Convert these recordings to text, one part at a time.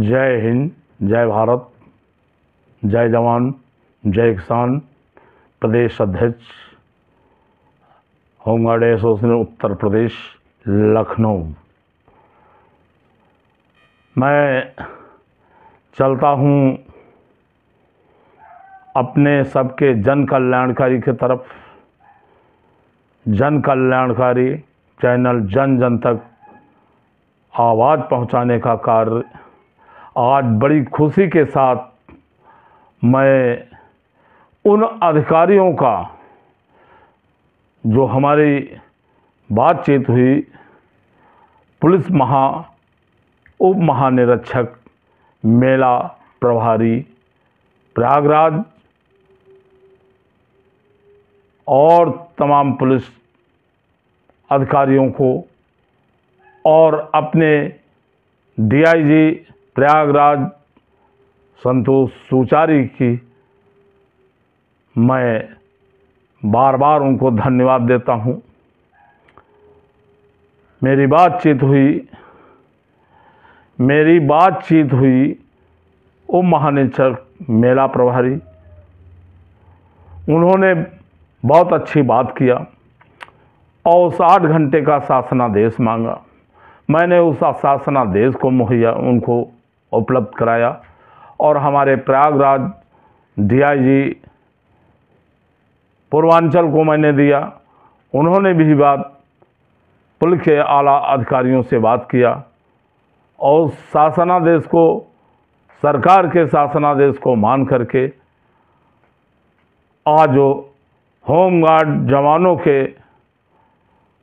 जय हिंद, जय भारत, जय जवान, जय किसान। प्रदेश अध्यक्ष होमगार्ड एसोसिएशन उत्तर प्रदेश लखनऊ। मैं चलता हूँ अपने सबके जन कल्याणकारी की तरफ। जन कल्याणकारी चैनल जन जन तक आवाज़ पहुँचाने का कार्य आज बड़ी खुशी के साथ मैं उन अधिकारियों का जो हमारी बातचीत हुई, पुलिस उप महानिरीक्षक, मेला प्रभारी प्रयागराज और तमाम पुलिस अधिकारियों को और अपने डीआईजी प्रयागराज संतोष सुचारी की मैं बार बार उनको धन्यवाद देता हूँ। मेरी बातचीत हुई उप महानिरीक्षक मेला प्रभारी, उन्होंने बहुत अच्छी बात किया और उस 8 घंटे का शासनादेश मांगा। मैंने उस शासनादेश को मुहैया उनको उपलब्ध कराया और हमारे प्रयागराज डीआईजी पूर्वांचल को मैंने दिया। उन्होंने भी पुलिस के आला अधिकारियों से बात किया और शासनादेश को, सरकार के शासनादेश को मान करके आज जो होमगार्ड जवानों के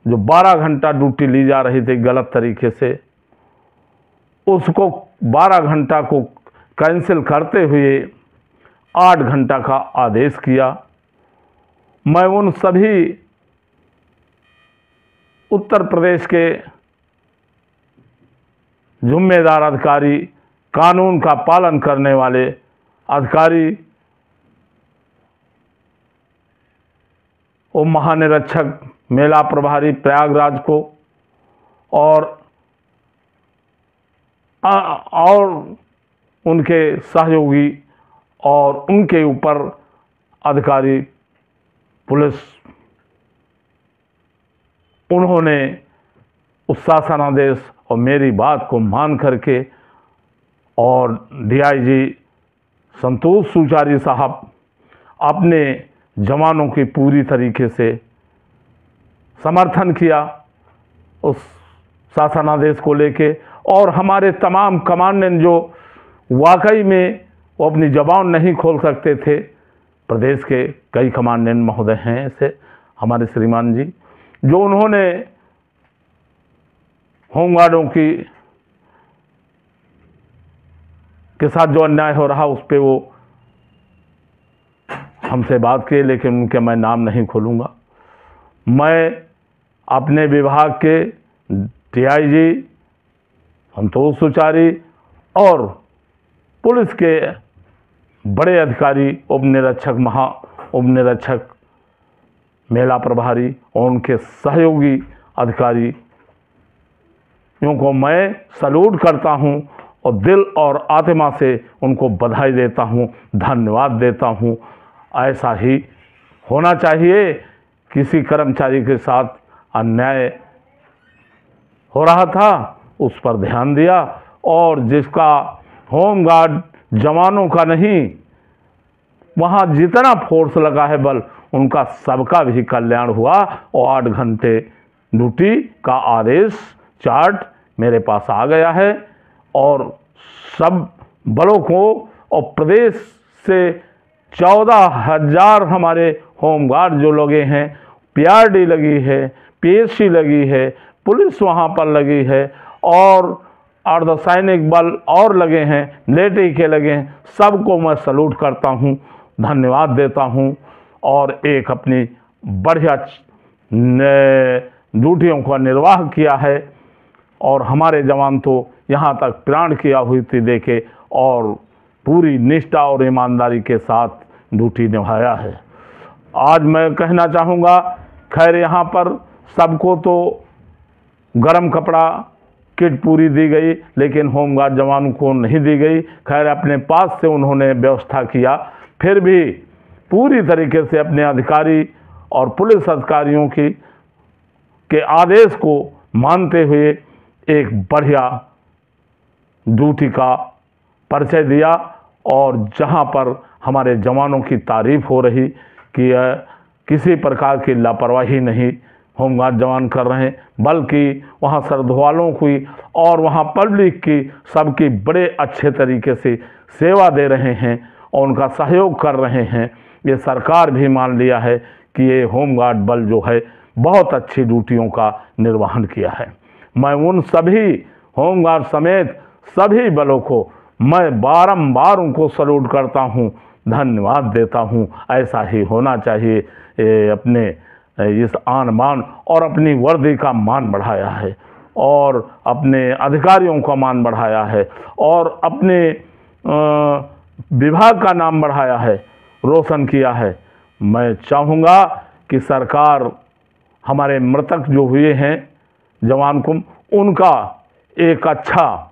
जो 12 घंटा ड्यूटी ली जा रही थी गलत तरीके से, उसको 12 घंटा को कैंसिल करते हुए 8 घंटा का आदेश किया। मैं उन सभी उत्तर प्रदेश के जिम्मेदार अधिकारी, कानून का पालन करने वाले अधिकारी, उप महानिरीक्षक मेला प्रभारी प्रयागराज को और उनके सहयोगी और उनके ऊपर अधिकारी पुलिस, उन्होंने उस शासनादेश और मेरी बात को मान करके और डीआईजी संतोष सुचारी साहब अपने जवानों की पूरी तरीके से समर्थन किया उस शासनादेश को लेके। और हमारे तमाम कमांडेंट जो वाकई में वो अपनी ज़बान नहीं खोल सकते थे, प्रदेश के कई कमांडेंट महोदय हैं ऐसे हमारे श्रीमान जी, जो उन्होंने होमगार्डों के साथ जो अन्याय हो रहा उस पर वो हमसे बात किए, लेकिन उनके मैं नाम नहीं खोलूँगा। मैं अपने विभाग के डीआईजी संतोष सुचारी और पुलिस के बड़े अधिकारी, उप निरीक्षक मेला प्रभारी और उनके सहयोगी अधिकारी को मैं सैल्यूट करता हूं और दिल और आत्मा से उनको बधाई देता हूं, धन्यवाद देता हूं। ऐसा ही होना चाहिए। किसी कर्मचारी के साथ अन्याय हो रहा था, उस पर ध्यान दिया और जिसका होमगार्ड जवानों का नहीं, वहाँ जितना फोर्स लगा है बल, उनका सबका भी कल्याण हुआ और 8 घंटे ड्यूटी का आदेश चार्ट मेरे पास आ गया है और सब बलों को और प्रदेश से 14,000 हमारे होमगार्ड जो लगे हैं, पीआरडी लगी है, पीएससी लगी है, पुलिस वहाँ पर लगी है और अर्धसैनिक बल और लगे हैं, मिलिट्री के लगे हैं, सबको मैं सैल्यूट करता हूँ, धन्यवाद देता हूँ और एक अपनी बढ़िया ड्यूटियों का निर्वाह किया है। और हमारे जवान तो यहाँ तक प्राण किया हुई थी देखे और पूरी निष्ठा और ईमानदारी के साथ ड्यूटी निभाया है। आज मैं कहना चाहूँगा, खैर यहाँ पर सबको तो गरम कपड़ा किट पूरी दी गई, लेकिन होमगार्ड जवानों को नहीं दी गई। खैर, अपने पास से उन्होंने व्यवस्था किया, फिर भी पूरी तरीके से अपने अधिकारी और पुलिस अधिकारियों के आदेश को मानते हुए एक बढ़िया ड्यूटी का परिचय दिया। और जहां पर हमारे जवानों की तारीफ हो रही कि किसी प्रकार की लापरवाही नहीं होमगार्ड जवान कर रहे हैं, बल्कि वहाँ श्रद्धालुओं की और वहाँ पब्लिक की सबकी बड़े अच्छे तरीके से सेवा दे रहे हैं और उनका सहयोग कर रहे हैं। ये सरकार भी मान लिया है कि ये होमगार्ड बल जो है बहुत अच्छी ड्यूटियों का निर्वहन किया है। मैं उन सभी होमगार्ड समेत सभी बलों को मैं बारंबार उनको सल्यूट करता हूँ, धन्यवाद देता हूँ। ऐसा ही होना चाहिए। अपने इस आन बान और अपनी वर्दी का मान बढ़ाया है और अपने अधिकारियों का मान बढ़ाया है और अपने विभाग का नाम बढ़ाया है, रोशन किया है। मैं चाहूँगा कि सरकार हमारे मृतक जो हुए हैं जवान को, उनका एक अच्छा,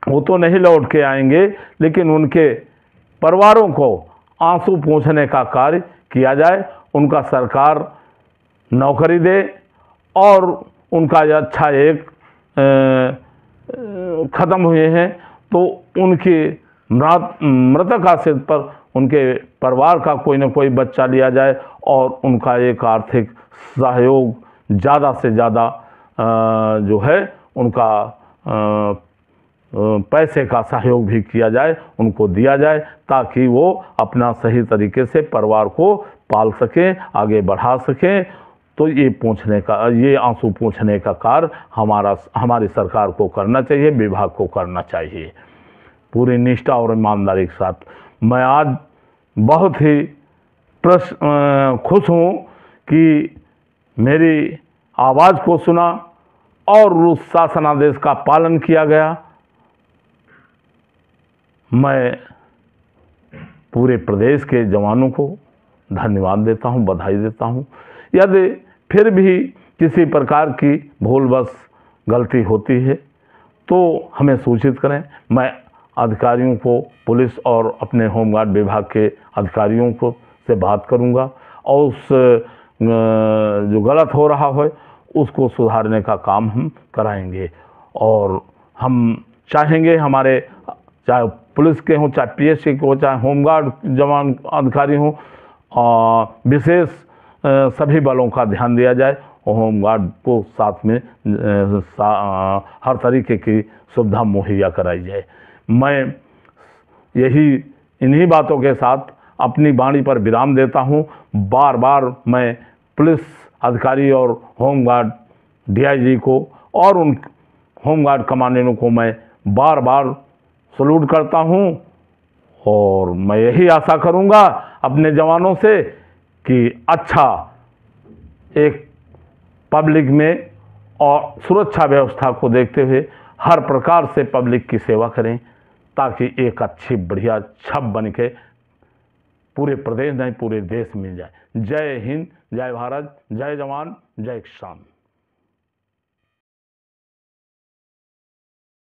वो तो नहीं लौट के आएंगे, लेकिन उनके परिवारों को आंसू पोंछने का कार्य किया जाए, उनका सरकार नौकरी दे और उनका अच्छा एक ख़त्म हुए हैं तो उनके मृतक आश्रित पर उनके परिवार का कोई न कोई बच्चा लिया जाए और उनका एक आर्थिक सहयोग ज़्यादा से ज़्यादा जो है उनका पैसे का सहयोग भी किया जाए, उनको दिया जाए, ताकि वो अपना सही तरीके से परिवार को पाल सकें, आगे बढ़ा सकें। तो ये आंसू पोंछने का कार्य हमारी सरकार को करना चाहिए, विभाग को करना चाहिए पूरी निष्ठा और ईमानदारी के साथ। मैं आज बहुत ही खुश हूँ कि मेरी आवाज़ को सुना और उस शासनादेश का पालन किया गया। मैं पूरे प्रदेश के जवानों को धन्यवाद देता हूं, बधाई देता हूं। यदि फिर भी किसी प्रकार की भूलवश गलती होती है तो हमें सूचित करें। मैं अधिकारियों को, पुलिस और अपने होमगार्ड विभाग के अधिकारियों को से बात करूंगा और उस जो गलत हो रहा है उसको सुधारने का काम हम कराएंगे। और हम चाहेंगे हमारे, चाहे पुलिस के हों, चाहे पीएससी के हों, चाहे होमगार्ड जवान अधिकारी हों, विशेष सभी बलों का ध्यान दिया जाए और होमगार्ड को साथ में हर तरीके की सुविधा मुहैया कराई जाए। मैं इन्हीं बातों के साथ अपनी वाणी पर विराम देता हूं। बार बार मैं पुलिस अधिकारी और होमगार्ड डीआईजी को और उन होमगार्ड कमांडेंटों को मैं बार बार सल्यूट करता हूं और मैं यही आशा करूंगा अपने जवानों से कि अच्छा एक पब्लिक में और सुरक्षा व्यवस्था को देखते हुए हर प्रकार से पब्लिक की सेवा करें, ताकि एक अच्छी बढ़िया छप बन के पूरे प्रदेश नहीं पूरे देश में जाए। जय हिंद, जय भारत, जय जवान, जय किसान।